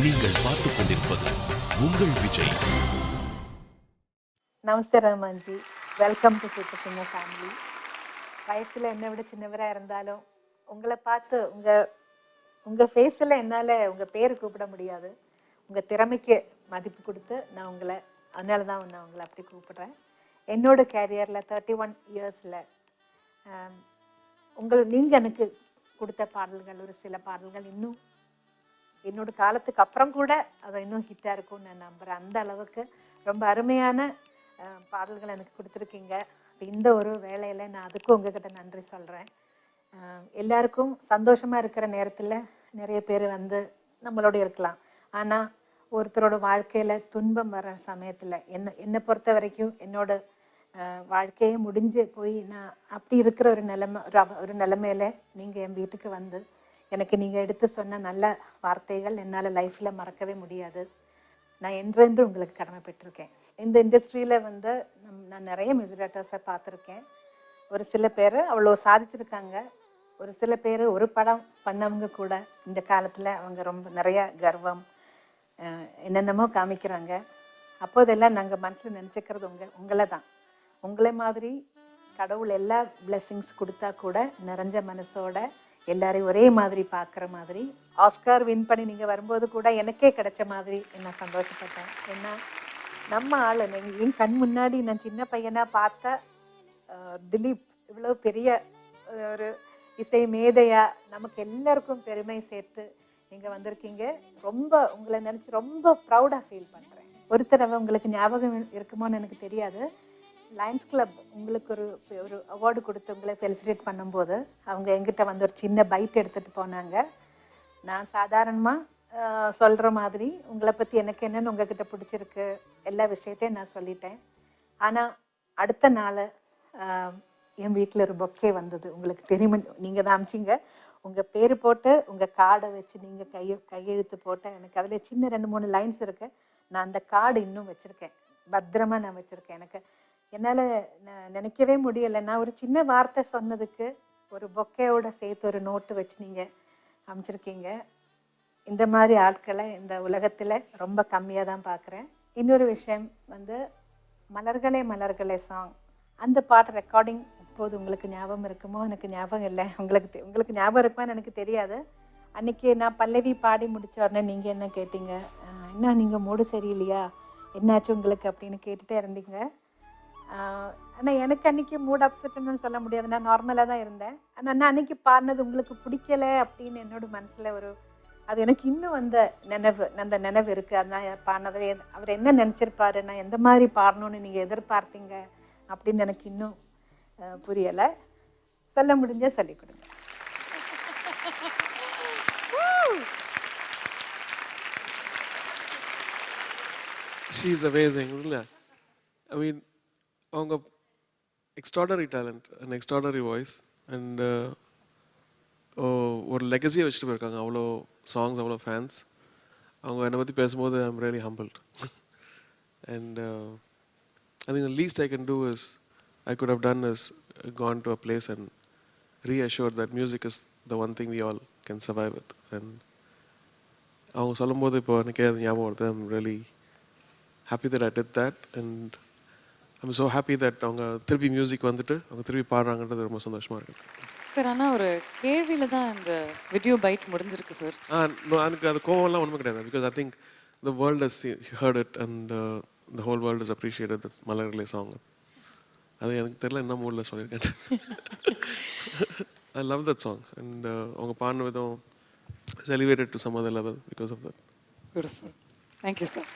நீங்கள் பார்த்துக் கொண்டிருப்பது உங்கள் விஜய். நமஸ்தே ரஹ்மான்ஜி, welcome to Super Singer family. வயசில் என்னை விட சின்னவராக இருந்தாலும் உங்களை பார்த்து உங்கள் ஃபேஸில் என்னால் உங்கள் பேர் கூப்பிட முடியாது. உங்கள் திறமைக்கு மதிப்பு கொடுத்து நான் அதனால தான் நான் உங்களை அப்படி கூப்பிட்றேன். என்னோட கேரியரில் 31 இயர்ஸில் நீங்கள் எனக்கு கொடுத்த பாடல்கள், ஒரு சில பாடல்கள் இன்னும் என்னோட காலத்துக்கு அப்புறம் கூட அதை இன்னும் ஹிட்டாக இருக்கும்னு நான் நம்புகிறேன். அந்த அளவுக்கு ரொம்ப அருமையான பாடல்கள் எனக்கு கொடுத்துருக்கீங்க. இந்த ஒரு வேலையில் நான் அதுக்கும் உங்ககிட்ட நன்றி சொல்கிறேன். எல்லாருக்கும் சந்தோஷமாக இருக்கிற நேரத்தில் நிறைய பேர் நம்மளோட இருக்கலாம். ஆனால் ஒருத்தரோட வாழ்க்கையில் துன்பம் வர சமயத்தில் என்னை பொறுத்த வரைக்கும் என்னோட வாழ்க்கையே முடிஞ்சு போய் நான் அப்படி இருக்கிற ஒரு நிலைமையில நீங்கள் என் வீட்டுக்கு எனக்கு நீங்கள் எடுத்து சொன்ன நல்ல வார்த்தைகள் என்னால் லைஃப்பில் மறக்கவே முடியாது. நான் என்றென்று உங்களுக்கு கடமைப்பட்டிருக்கேன். இந்த இண்டஸ்ட்ரியில் நான் நிறைய மியூசிக் டைரக்டர்ஸை பார்த்துருக்கேன். ஒரு சில பேர் அவ்வளோ சாதிச்சிருக்காங்க. ஒரு சில பேர் ஒரு படம் பண்ணவங்க கூட இந்த காலத்தில் அவங்க ரொம்ப நிறைய கர்வம் என்னென்னமோ காமிக்கிறாங்க. அப்போதெல்லாம் நாங்கள் மனசில் நினச்சிக்கிறது உங்களை தான். உங்களை மாதிரி கடவுள் எல்லா பிளெஸ்ஸிங்ஸ் கொடுத்தா கூட நிறைஞ்ச மனசோட எல்லாரையும் ஒரே மாதிரி பார்க்குற மாதிரி ஆஸ்கார் வின் பண்ணி நீங்கள் வரும்போது கூட எனக்கே கிடைச்ச மாதிரி நான் சந்தோஷப்பட்டேன். ஏன்னா நம்ம ஆள் என் கண் முன்னாடி நான் சின்ன பையனாக பார்த்த திலீப் இவ்வளோ பெரிய ஒரு இசை மேதையாக நமக்கு எல்லாருக்கும் பெருமை சேர்த்து நீங்கள் வந்திருக்கீங்க. ரொம்ப உங்களை நினச்சி ரொம்ப ப்ரௌடாக ஃபீல் பண்ணுறேன். ஒரு தடவை உங்களுக்கு ஞாபகம் இருக்குமோன்னு எனக்கு தெரியாது, லயன்ஸ் கிளப் உங்களுக்கு ஒரு அவார்டு கொடுத்து உங்களை ஃபெலிசிட்டேட் பண்ணும்போது அவங்க எங்கிட்ட ஒரு சின்ன பைட் எடுத்துகிட்டு போனாங்க. நான் சாதாரணமாக சொல்கிற மாதிரி உங்களை பற்றி எனக்கு என்னென்னு உங்ககிட்ட பிடிச்சிருக்கு எல்லா விஷயத்தையும் நான் சொல்லிட்டேன். ஆனால் அடுத்த நாள் என் வீட்டில் ஒரு பொக்கே வந்தது. உங்களுக்கு தெரியுமா, நீங்கள் தான் அமிச்சிங்க. உங்கள் பேர் போட்டு உங்கள் கார்டை வச்சு நீங்கள் கையெழுத்து போட்ட எனக்கு அதில் சின்ன 2-3 லைன்ஸ் இருக்குது. நான் அந்த கார்டு இன்னும் வச்சுருக்கேன், பத்திரமா நான் வச்சுருக்கேன். என்னால் நினைக்கவே முடியலை. நான் ஒரு சின்ன வார்த்தை சொன்னதுக்கு ஒரு பொக்கையோட சேர்த்து ஒரு நோட்டு வச்சு நீங்கள் அமைச்சிருக்கீங்க. இந்த மாதிரி ஆட்களை இந்த உலகத்தில் ரொம்ப கம்மியாக தான் பார்க்குறேன். இன்னொரு விஷயம் மலர்களே மலர்களே சாங், அந்த பாட்டு ரெக்கார்டிங் இப்போது உங்களுக்கு ஞாபகம் இருக்குமோ எனக்கு ஞாபகம் இல்லை. உங்களுக்கு ஞாபகம் இருக்குமான்னு எனக்கு தெரியாது. அன்றைக்கி நான் பல்லவி பாடி முடித்த உடனே நீங்கள் என்ன கேட்டீங்க, என்ன நீங்கள் மூடு சரியில்லையா, என்னாச்சு உங்களுக்கு அப்படின்னு கேட்டுகிட்டே இருந்தீங்க. ஆனால் எனக்கு அன்றைக்கி மூட் அப்செட்டுன்னு சொல்ல முடியாது, நான் நார்மலாக தான் இருந்தேன். ஆனால் நான் அன்றைக்கி பாடினது உங்களுக்கு பிடிக்கலை அப்படின்னு என்னோட மனசில் அது எனக்கு இன்னும் அந்த நினைவு இருக்குது. அது நான் பாடினதை அவர் என்ன நினச்சிருப்பாரு, நான் எந்த மாதிரி பாடணும்னு நீங்கள் எதிர்பார்த்தீங்க அப்படின்னு எனக்கு இன்னும் புரியலை. சொல்ல முடிஞ்சால் சொல்லிக் கொடுங்க. She is amazing, isn't it? I mean, அவங்க extraordinary talent and extraordinary voice and ஒரு லெகசியை வச்சுட்டு போயிருக்காங்க. அவ்வளோ சாங்ஸ், அவ்வளோ ஃபேன்ஸ். அவங்க என்னை பற்றி பேசும்போது I am really humbled. And I think the least I can do is I could have done is gone to a place and reassured that music is the one thing we all can survive with. And அவங்க சொல்லும்போது இப்போ எனக்கே அது ஞாபகம் வருது. I am really happy that I did that, and I'm so happy that அவங்க திருப்பி music அவங்க திருப்பி பாடுறாங்கன்றது ரொம்ப சந்தோஷமாக இருக்குது சார். ஆனால் ஒரு கேள்வியில் தான் இந்த வீடியோ பைட் முடிஞ்சிருக்கு சார். எனக்கு அது கோவம்லாம் ஒன்றுமே கிடையாது. Because I think the world has heard it and the whole world has appreciated the மலர்களே சாங். அது எனக்கு தெரியல என்ன மூடில் சொல்லியிருக்கேன். I love that song and அவங்க பாடின விதம் is elevated to some other level because of that. Beautiful. Thank you, sir.